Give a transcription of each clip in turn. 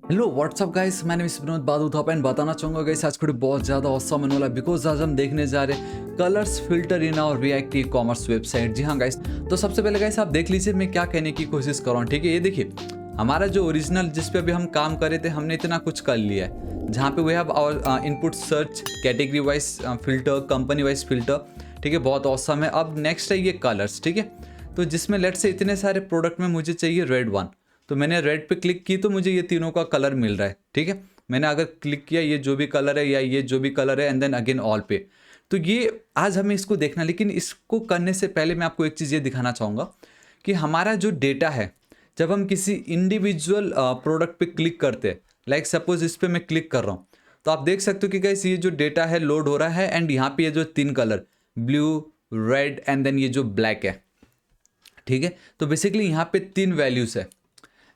Hello what's up guys, मैंने इस विनोद बादू था एंड बताना चाहूंगा गाइस आज वीडियो बहुत ज़्यादा औसम होने वाला है बिकॉज आज हम देखने जा रहे हैं colours filter in our React e commerce website. जी हाँ गाइस, तो सबसे पहले गाइस आप देख लीजिए मैं क्या कहने की कोशिश कर रहा हूँ। ठीक है, ये देखिए हमारा जो ओरिजिनल जिस पे अभी हम काम कर रहे थे हमने इतना कुछ कर लिया है, जहाँ पे we have our input search category wise filter, company wise filter. ठीक है, बहुत औसम है। अब नेक्स्ट है ये कलर्स। ठीक है, तो जिसमें लेट से इतने सारे प्रोडक्ट में मुझे चाहिए रेड वन, तो मैंने रेड पे क्लिक की तो मुझे ये तीनों का कलर मिल रहा है। ठीक है, मैंने अगर क्लिक किया ये जो भी कलर है या ये जो भी कलर है एंड देन अगेन ऑल पे, तो ये आज हमें इसको देखना। लेकिन इसको करने से पहले मैं आपको एक चीज़ ये दिखाना चाहूँगा कि हमारा जो डेटा है, जब हम किसी इंडिविजुअल प्रोडक्ट पे क्लिक करते हैं, लाइक सपोज इस पे मैं क्लिक कर रहा हूँ, तो आप देख सकते हो कि गाइस ये जो डेटा है लोड हो रहा है एंड यहाँ पे ये जो तीन colour blue, red and then ये जो ब्लैक है। ठीक है, तो बेसिकली यहाँ पे तीन वैल्यूज है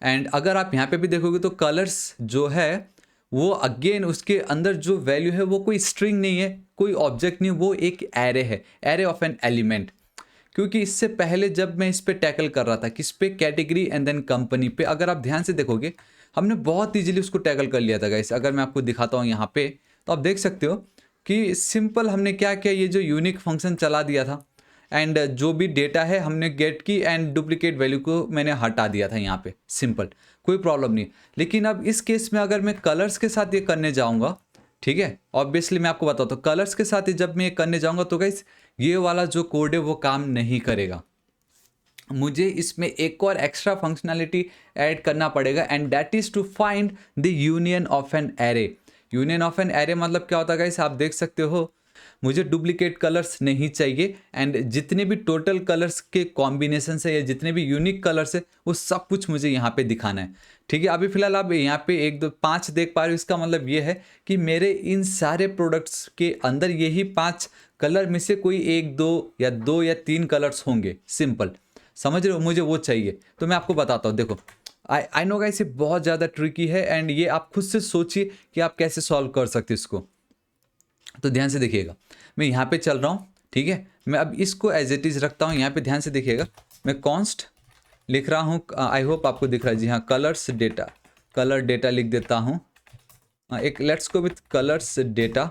एंड अगर आप यहाँ पे भी देखोगे तो कलर्स जो है वो अगेन उसके अंदर जो वैल्यू है वो कोई स्ट्रिंग नहीं है, कोई ऑब्जेक्ट नहीं, वो एक एरे है, एरे ऑफ एन एलिमेंट। क्योंकि इससे पहले जब मैं इस पे टैकल कर रहा था किस पे, कैटेगरी एंड देन कंपनी पे, अगर आप ध्यान से देखोगे हमने बहुत ईजिली उसको टैकल कर लिया था गाइस। अगर मैं आपको दिखाता हूँ यहाँ पे तो आप देख सकते हो कि सिंपल हमने क्या किया, ये जो यूनिक फंक्शन चला दिया था एंड जो भी डेटा है हमने गेट की एंड डुप्लीकेट वैल्यू को मैंने हटा दिया था यहाँ पे, सिंपल, कोई प्रॉब्लम नहीं। लेकिन अब इस केस में अगर मैं कलर्स के साथ ये करने जाऊँगा, ठीक है, ऑब्वियसली मैं आपको बताता हूँ कलर्स के साथ ही जब मैं ये करने जाऊँगा तो गाइस ये वाला जो कोड है वो काम नहीं करेगा। मुझे इसमें एक और एक्स्ट्रा फंक्शनैलिटी ऐड करना पड़ेगा and that is to find the union of an array. Union of an array मतलब क्या होता है गाइस, आप देख सकते हो मुझे डुप्लीकेट कलर्स नहीं चाहिए एंड जितने भी टोटल कलर्स के कॉम्बिनेशन है या जितने भी यूनिक कलर्स है वो सब कुछ मुझे यहाँ पे दिखाना है। ठीक है, अभी फिलहाल आप यहाँ पे एक दो पाँच देख पा रहे हो, इसका मतलब ये है कि मेरे इन सारे प्रोडक्ट्स के अंदर यही पाँच कलर में से कोई एक दो या तीन कलर्स होंगे, सिंपल, समझ रहे हो, मुझे वो चाहिए। तो मैं आपको बताता हूँ, देखो आई नो गाइस ये बहुत ज़्यादा ट्रिकी है एंड ये आप खुद से सोचिए कि आप कैसे सॉल्व कर सकते हो इसको। तो ध्यान से देखिएगा, मैं यहाँ पे चल रहा हूँ। ठीक है, मैं अब इसको एज इट इज़ रखता हूँ यहाँ पे, ध्यान से देखिएगा, मैं कॉन्स्ट लिख रहा हूँ, आई होप आपको दिख रहा है। जी हाँ, कलर्स डेटा, कलर डेटा लिख देता हूँ। एक let's go with colours data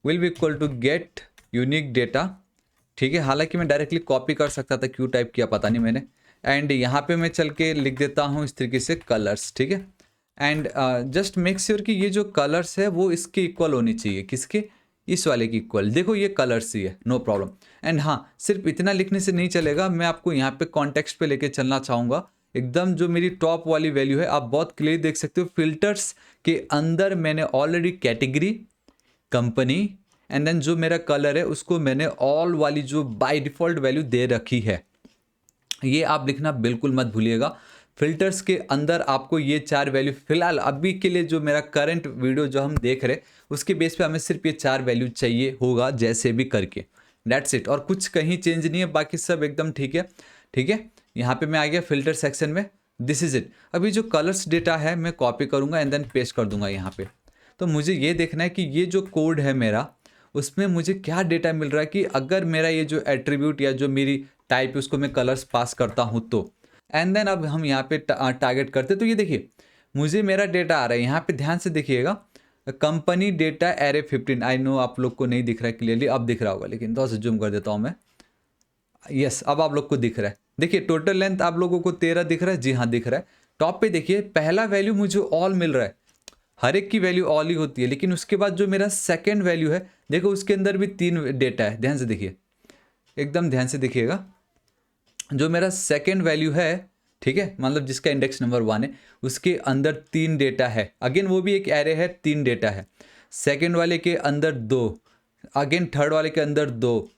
will be equal to get unique data. ठीक है, हालांकि मैं डायरेक्टली कॉपी कर सकता था, क्यों टाइप किया पता नहीं मैंने। एंड यहाँ पे मैं चल के लिख देता हूँ इस तरीके से कलर्स। ठीक है, एंड जस्ट मेक श्योर कि ये जो कलर्स है वो इसके इक्वल होनी चाहिए, किसके, इस वाले की इक्वल। देखो ये कलर्स ही है, नो प्रॉब्लम। एंड हाँ, सिर्फ इतना लिखने से नहीं चलेगा, मैं आपको यहाँ पे कॉन्टेक्स्ट पे लेके चलना चाहूँगा। एकदम जो मेरी टॉप वाली वैल्यू है आप बहुत क्लियर देख सकते हो, फिल्टर्स के अंदर मैंने already category, company and then जो मेरा कलर है उसको मैंने ऑल वाली जो बाय डिफ़ॉल्ट वैल्यू दे रखी है। ये आप लिखना बिल्कुल मत भूलिएगा। फिल्टर्स के अंदर आपको ये चार वैल्यू फिलहाल अभी के लिए, जो मेरा करंट वीडियो जो हम देख रहे उसके बेस पे हमें सिर्फ ये चार वैल्यू चाहिए होगा जैसे भी करके, दैट्स इट। और कुछ कहीं चेंज नहीं है, बाकी सब एकदम ठीक है। ठीक है, यहाँ पे मैं आ गया फिल्टर सेक्शन में, दिस इज इट। अभी जो कलर्स डेटा है मैं कॉपी करूँगा एंड देन पेस्ट कर दूंगा यहाँ पे। तो मुझे ये देखना है कि ये जो कोड है मेरा उसमें मुझे क्या डेटा मिल रहा है, कि अगर मेरा ये जो एट्रीब्यूट या जो मेरी टाइप है उसको मैं कलर्स पास करता हूँ तो। एंड देन अब हम यहाँ पे टारगेट करते, तो ये देखिए मुझे मेरा डेटा आ रहा है यहाँ पे, ध्यान से देखिएगा, company data array 15। I know आप लोग को नहीं दिख रहा है क्लियरली, अब दिख रहा होगा, लेकिन थोड़ा सा जूम कर देता हूँ मैं। यस, अब आप लोग को दिख रहा है। देखिए टोटल लेंथ आप लोगों को 13 दिख रहा है, जी हाँ दिख रहा है। टॉप पे देखिए पहला वैल्यू मुझे ऑल मिल रहा है, हर एक की वैल्यू ऑल ही होती है। लेकिन उसके बाद जो मेरा सेकेंड वैल्यू है देखो उसके अंदर भी तीन डेटा है, ध्यान से देखिए, एकदम ध्यान से देखिएगा। जो मेरा सेकेंड वैल्यू है, ठीक है, मतलब जिसका इंडेक्स नंबर 1 है, उसके अंदर तीन डेटा है, अगेन वो भी एक एरे है, तीन डेटा है। सेकेंड वाले के अंदर दो, अगेन थर्ड वाले के अंदर दो।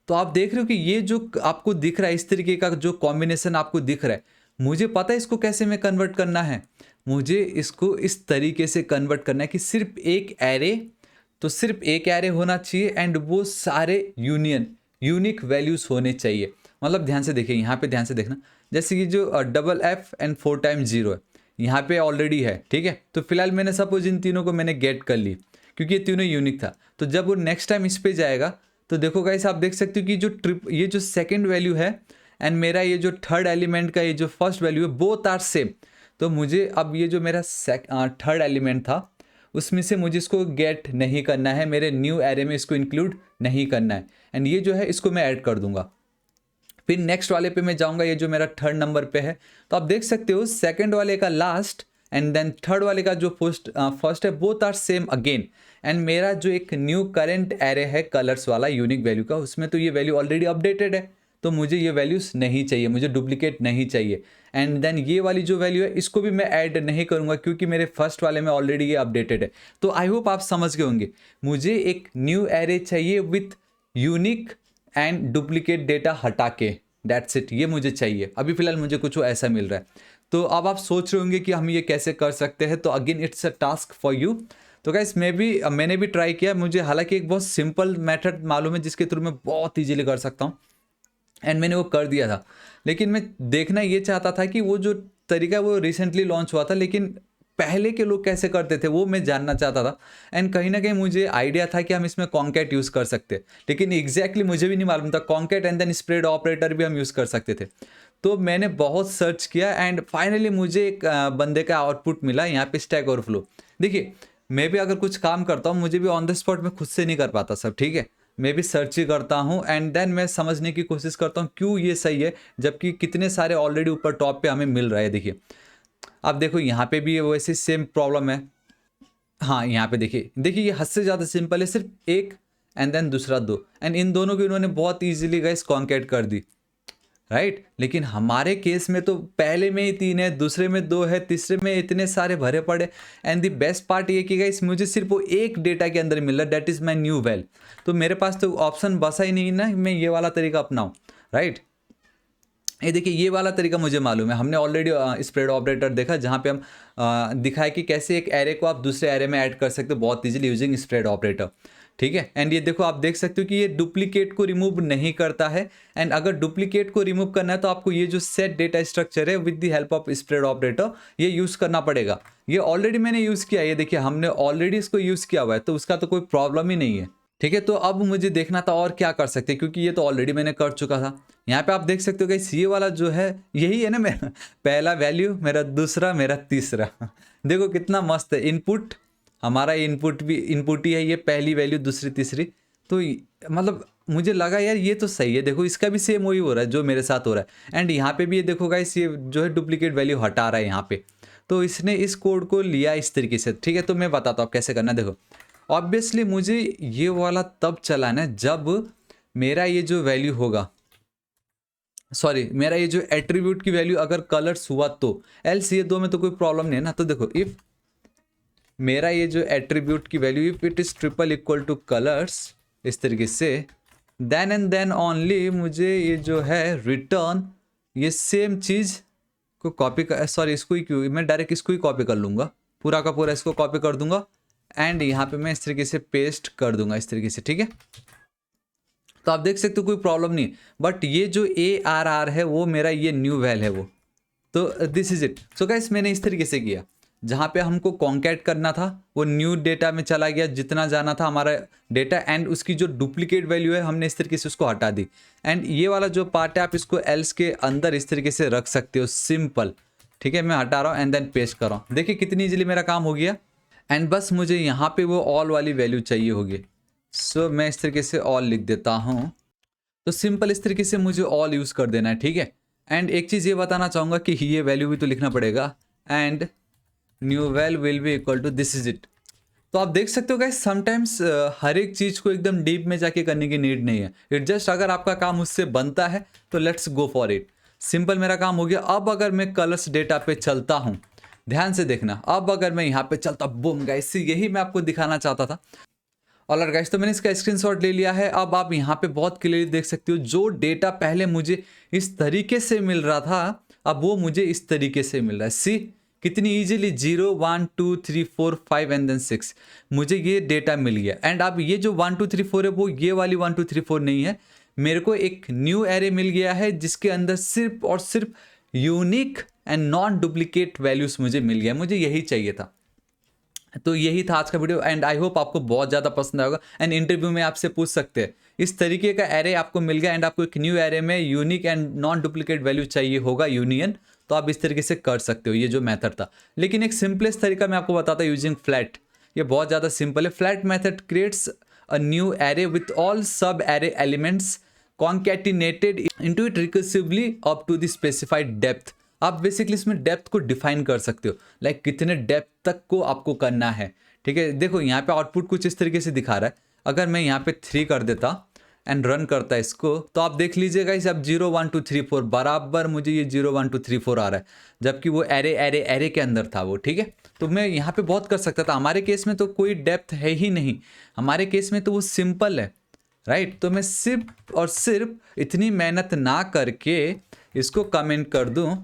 तो आप देख रहे हो कि ये जो आपको दिख रहा है इस तरीके का जो कॉम्बिनेशन आपको दिख रहा है, मुझे पता है इसको कैसे में कन्वर्ट करना है। मुझे इसको इस तरीके से कन्वर्ट करना है कि सिर्फ एक एरे, तो सिर्फ एक एरे होना चाहिए एंड वो सारे यूनिक वैल्यूज़ होने चाहिए। मतलब ध्यान से देखिए, यहाँ पे ध्यान से देखना, जैसे कि जो डबल एफ एंड 4 टाइम्स 0 है यहाँ पे ऑलरेडी है। ठीक है, तो फिलहाल मैंने सपोज इन तीनों को मैंने गेट कर ली क्योंकि ये तीनों यूनिक था। तो जब वो नेक्स्ट टाइम इस पे जाएगा तो देखो गाइस आप देख सकते हो कि ये जो सेकेंड वैल्यू है एंड मेरा ये जो थर्ड एलिमेंट का ये जो फर्स्ट वैल्यू है, बोथ आर सेम। तो मुझे अब ये जो मेरा थर्ड एलिमेंट था उसमें से मुझे इसको गेट नहीं करना है, मेरे न्यू एरे में इसको इंक्लूड नहीं करना है। एंड ये जो है इसको मैं ऐड कर दूंगा। फिर नेक्स्ट वाले पे मैं जाऊंगा, ये जो मेरा थर्ड नंबर पे है, तो आप देख सकते हो सेकंड वाले का लास्ट एंड देन थर्ड वाले का जो फर्स्ट है, both are same again. And मेरा जो एक न्यू करंट एरे है कलर्स वाला यूनिक वैल्यू का, उसमें तो ये वैल्यू ऑलरेडी अपडेटेड है, तो मुझे ये वैल्यूज नहीं चाहिए, मुझे डुप्लीकेट नहीं चाहिए। एंड देन ये वाली जो वैल्यू है इसको भी मैं ऐड नहीं करूंगा क्योंकि मेरे फर्स्ट वाले में ऑलरेडी ये अपडेटेड है। तो आई होप आप समझ गए होंगे, मुझे एक न्यू एरे चाहिए with unique and duplicate data हटा के, दैट्स इट, ये मुझे चाहिए। अभी फिलहाल मुझे कुछ ऐसा मिल रहा है। तो अब आप सोच रहे होंगे कि हम ये कैसे कर सकते हैं, तो again it's a task for you. तो गाइस मैंने भी ट्राई किया, मुझे हालांकि एक बहुत सिंपल मेथड मालूम है जिसके थ्रू मैं बहुत ईजिली कर सकता हूँ, एंड मैंने वो कर दिया था। लेकिन मैं देखना ये चाहता था कि वो जो तरीका वो रिसेंटली लॉन्च हुआ था, लेकिन पहले के लोग कैसे करते थे वो मैं जानना चाहता था। एंड कहीं ना कहीं मुझे आइडिया था कि हम इसमें कॉन्कैट यूज़ कर सकते, लेकिन एग्जैक्टली मुझे भी नहीं मालूम था concat and then spread operator भी हम यूज़ कर सकते थे। तो मैंने बहुत सर्च किया एंड फाइनली मुझे एक बंदे का आउटपुट मिला यहाँ पे, स्टैक ओवरफ्लो। देखिए मैं भी अगर कुछ काम करता हूँ, मुझे भी ऑन द स्पॉट में खुद से नहीं कर पाता सब, ठीक है, मैं भी सर्च ही करता हूँ एंड देन मैं समझने की कोशिश करता हूँ क्यों ये सही है, जबकि कितने सारे ऑलरेडी ऊपर टॉप पे हमें मिल रहा है। देखिए आप देखो यहाँ पे भी वैसे सेम प्रॉब्लम है। हाँ यहाँ पे देखिए ये हद से ज़्यादा सिंपल है, सिर्फ एक एंड देन दूसरा दो, एंड इन दोनों को इन्होंने बहुत ईजिली गाइस कॉन्कैट कर दी, राइट। लेकिन हमारे केस में तो पहले में ही 3 है, दूसरे में 2 है, तीसरे में इतने सारे भरे पड़े। एंड द बेस्ट पार्ट ये कि गाइस मुझे सिर्फ वो एक डेटा के अंदर मिल रहा है, that is my new val. तो मेरे पास तो ऑप्शन बसा ही नहीं ना, मैं ये वाला तरीका अपनाऊं, राइट। ये देखिए ये वाला तरीका मुझे मालूम है, हमने ऑलरेडी स्प्रेड ऑपरेटर देखा जहाँ पे हम दिखाए कि कैसे एक एरे को आप दूसरे एरे में ऐड कर सकते हो बहुत इजीली यूजिंग स्प्रेड ऑपरेटर, ठीक है। एंड ये देखो आप देख सकते हो कि ये डुप्लीकेट को रिमूव नहीं करता है। एंड अगर डुप्लीकेट को रिमूव करना है तो आपको ये जो सेट डेटा स्ट्रक्चर है with the help of spread operator ये यूज़ करना पड़ेगा। ये ऑलरेडी मैंने यूज़ किया है, ये देखिए हमने ऑलरेडी इसको यूज़ किया हुआ है, तो उसका तो कोई प्रॉब्लम ही नहीं है, ठीक है। तो अब मुझे देखना था और क्या कर सकते हैं, क्योंकि ये तो ऑलरेडी मैंने कर चुका था। यहाँ पे आप देख सकते हो कि ये वाला जो है यही है ना मेरा पहला वैल्यू, मेरा दूसरा, मेरा तीसरा देखो कितना मस्त है। इनपुट हमारा इनपुट भी इनपुट ही है, ये पहली वैल्यू, दूसरी, तीसरी। तो मतलब मुझे लगा यार ये तो सही है, देखो इसका भी सेम वही हो रहा है जो मेरे साथ हो रहा है। एंड यहाँ पे भी ये देखो गाइस ये जो है डुप्लीकेट वैल्यू हटा रहा है यहाँ पे। तो इसने इस कोड को लिया इस तरीके से, ठीक है। तो मैं बताता हूँ कैसे करना। देखो ऑब्वियसली मुझे ये वाला तब चलाना है जब मेरा ये जो वैल्यू होगा, सॉरी मेरा ये जो एट्रीब्यूट की वैल्यू अगर कलर्स हुआ तो, एल्स ये दो में तो कोई प्रॉब्लम नहीं है ना। तो देखो इफ मेरा ये जो एट्रीब्यूट की value if it is triple equal two colours इस तरीके से, देन एंड देन ओनली मुझे ये जो है रिटर्न ये सेम चीज़ को कॉपी कर, सॉरी इसको ही क्यों, मैं डायरेक्ट इसको ही कॉपी कर लूँगा, पूरा का पूरा इसको कॉपी कर दूंगा एंड यहाँ पे मैं इस तरीके से पेस्ट कर दूंगा इस तरीके से, ठीक है। तो आप देख सकते हो कोई प्रॉब्लम नहीं। बट ये जो ARR है वो मेरा ये न्यू वैल है वो, तो this is it. So guys मैंने इस तरीके से किया, जहाँ पे हमको कॉन्कैट करना था वो न्यू डेटा में चला गया जितना जाना था हमारा डेटा, एंड उसकी जो डुप्लीकेट वैल्यू है हमने इस तरीके से उसको हटा दी। एंड ये वाला जो पार्ट है आप इसको एल्स के अंदर इस तरीके से रख सकते हो, सिंपल, ठीक है। मैं हटा रहा हूँ एंड देन पेस्ट कर रहा हूँ, देखिए कितनी इजीली मेरा काम हो गया। एंड बस मुझे यहाँ पे वो ऑल वाली वैल्यू चाहिए होगी, सो मैं इस तरीके से ऑल लिख देता हूँ। तो सिंपल इस तरीके से मुझे ऑल यूज़ कर देना है, ठीक है। एंड एक चीज़ ये बताना चाहूँगा कि ये वैल्यू भी तो लिखना पड़ेगा, and new val will be equal to this is it. तो आप देख सकते हो गाइस समटाइम्स हर एक चीज़ को एकदम डीप में जाके करने की नीड नहीं है, इट जस्ट अगर आपका काम उससे बनता है तो let's go for it. Simple मेरा काम हो गया। अब अगर मैं कलर्स डेटा पे चलता हूँ, ध्यान से देखना, अब अगर मैं यहाँ पे चलता, बूम गाइस, यही मैं आपको दिखाना चाहता था। ऑलराइट गाइस, तो मैंने इसका स्क्रीनशॉट ले लिया है। अब आप यहाँ पे बहुत क्लियरली देख सकते हो जो डेटा पहले मुझे इस तरीके से मिल रहा था अब वो मुझे इस तरीके से मिल रहा है। सी कितनी इजीली 0 1 2 3 4 5 एंड देन 6 मुझे ये डेटा मिल गया। एंड अब ये जो 1 2 3 4 है वो ये वाली 1 2 3 4 नहीं है, मेरे को एक न्यू एरे मिल गया है जिसके अंदर सिर्फ और सिर्फ unique and non duplicate values मुझे मिल गया। मुझे यही चाहिए था। तो यही था आज का वीडियो एंड आई होप आपको बहुत ज़्यादा पसंद आएगा। एंड इंटरव्यू में आपसे पूछ सकते हैं इस तरीके का एरे आपको मिल गया एंड आपको एक न्यू एरे में unique and non duplicate value चाहिए होगा यूनियन, तो आप इस तरीके से कर सकते हो, ये जो मेथड था। लेकिन एक सिंपलेस्ट तरीका मैं आपको बताता हूँ यूजिंग फ्लैट। ये बहुत ज़्यादा सिंपल है। Flat method creates a new array with all sub array elements concatenated into it recursively up to the specified depth. आप बेसिकली इसमें डेप्थ को डिफाइन कर सकते हो, लाइक कितने डेप्थ तक को आपको करना है। ठीक है, देखो यहाँ पे आउटपुट कुछ इस तरीके से दिखा रहा है। अगर मैं यहाँ पे 3 कर देता एंड रन करता इसको, तो आप देख लीजिएगा इस अब 0 1 2 3 4 बराबर मुझे ये 0 1 2 3 4 आ रहा है, जबकि वो एरे के अंदर था वो। ठीक है, तो मैं यहाँ पे बहुत कर सकता था। हमारे केस में तो कोई डेप्थ है ही नहीं, हमारे केस में तो वो सिंपल है, राइट। तो मैं सिर्फ और सिर्फ इतनी मेहनत ना करके इसको कमेंट कर दूं।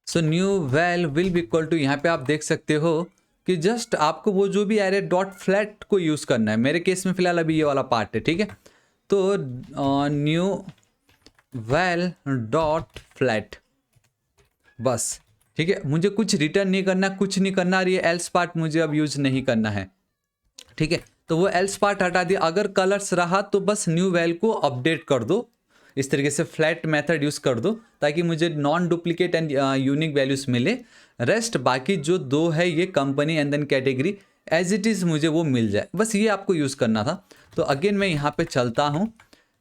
So new val will be equal to, यहाँ पे आप देख सकते हो कि जस्ट आपको वो जो भी एरे डॉट फ्लैट को यूज़ करना है। मेरे केस में फिलहाल अभी ये वाला पार्ट है। ठीक है, तो न्यू वैल डॉट फ्लैट, बस। ठीक है, मुझे कुछ रिटर्न नहीं करना, कुछ नहीं करना, और ये एल्स पार्ट मुझे अब यूज नहीं करना है। ठीक है, तो वो एल्स पार्ट हटा दिया। अगर कलर्स रहा तो बस न्यू वैल को अपडेट कर दो, इस तरीके से फ्लैट मेथड यूज़ कर दो, ताकि मुझे non duplicate and unique values मिले। रेस्ट बाकी जो 2 है, ये company and then category as it is मुझे वो मिल जाए, बस ये आपको यूज़ करना था। तो अगेन मैं यहाँ पे चलता हूँ,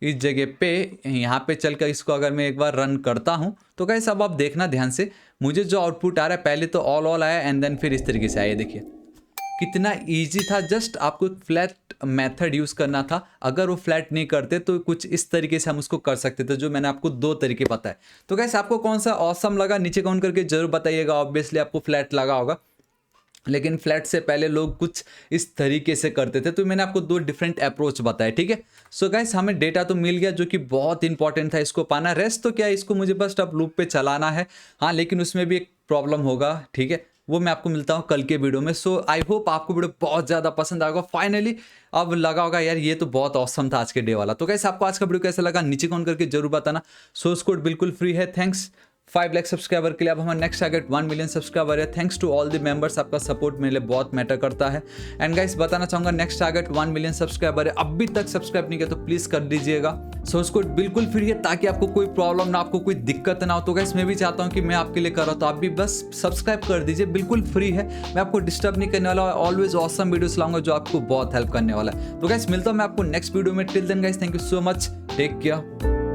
इस जगह पे यहाँ पे चल कर इसको अगर मैं एक बार रन करता हूँ, तो गाइस अब आप देखना ध्यान से, मुझे जो आउटपुट आ रहा है, पहले तो ऑल आया एंड देन फिर इस तरीके से आया। देखिए कितना इजी था, जस्ट आपको एक फ्लैट मेथड यूज़ करना था। अगर वो फ्लैट नहीं करते तो कुछ इस तरीके से हम उसको कर सकते थे, जो मैंने आपको 2 तरीके बताए। तो गाइस आपको कौन सा ऑसम लगा नीचे कमेंट करके जरूर बताइएगा। ऑब्वियसली आपको फ्लैट लगा होगा, लेकिन फ्लैट से पहले लोग कुछ इस तरीके से करते थे, तो मैंने आपको 2 डिफरेंट अप्रोच बताए। ठीक है, सो गाइस हमें डेटा तो मिल गया, जो कि बहुत इंपॉर्टेंट था इसको पाना। रेस्ट तो क्या है, इसको मुझे बस अब लूप पे चलाना है। हाँ, लेकिन उसमें भी एक प्रॉब्लम होगा। ठीक है, वो मैं आपको मिलता हूँ कल के वीडियो में। सो आई होप आपको वीडियो बहुत ज़्यादा पसंद आएगा। फाइनली अब लगा होगा यार, ये तो बहुत ऑसम था आज के डे वाला। तो गाइस आपको आज का वीडियो कैसा लगा नीचे कमेंट करके जरूर बताना। सोर्स कोड बिल्कुल फ्री है। थैंक्स 5 लाख सब्सक्राइबर के लिए। अब हमारा नेक्स्ट टारगेट 1 मिलियन सब्सक्राइबर है। Thanks to all the members, आपका सपोर्ट मेरे लिए बहुत मैटर करता है। एंड गाइस बताना चाहूँगा, नेक्स्ट टारगेट 1 मिलियन सब्सक्राइबर है। अभी तक सब्सक्राइब नहीं किया तो प्लीज़ कर दीजिएगा। सोर्स कोड बिल्कुल फ्री है, ताकि आपको कोई प्रॉब्लम ना, आपको कोई दिक्कत ना हो। तो गाइस मैं भी चाहता हूँ कि मैं आपके लिए कर रहा हूँ, तो आप भी बस सब्सक्राइब कर दीजिए, बिल्कुल फ्री है। मैं आपको डिस्टर्ब नहीं करने वाला, ऑलवेज ऑसम वीडियोस लाऊंगा जो आपको बहुत हेल्प करने वाला है। तो गाइस मिलता हूँ मैं आपको नेक्स्ट वीडियो में। Till then guys, thank you so much, take care.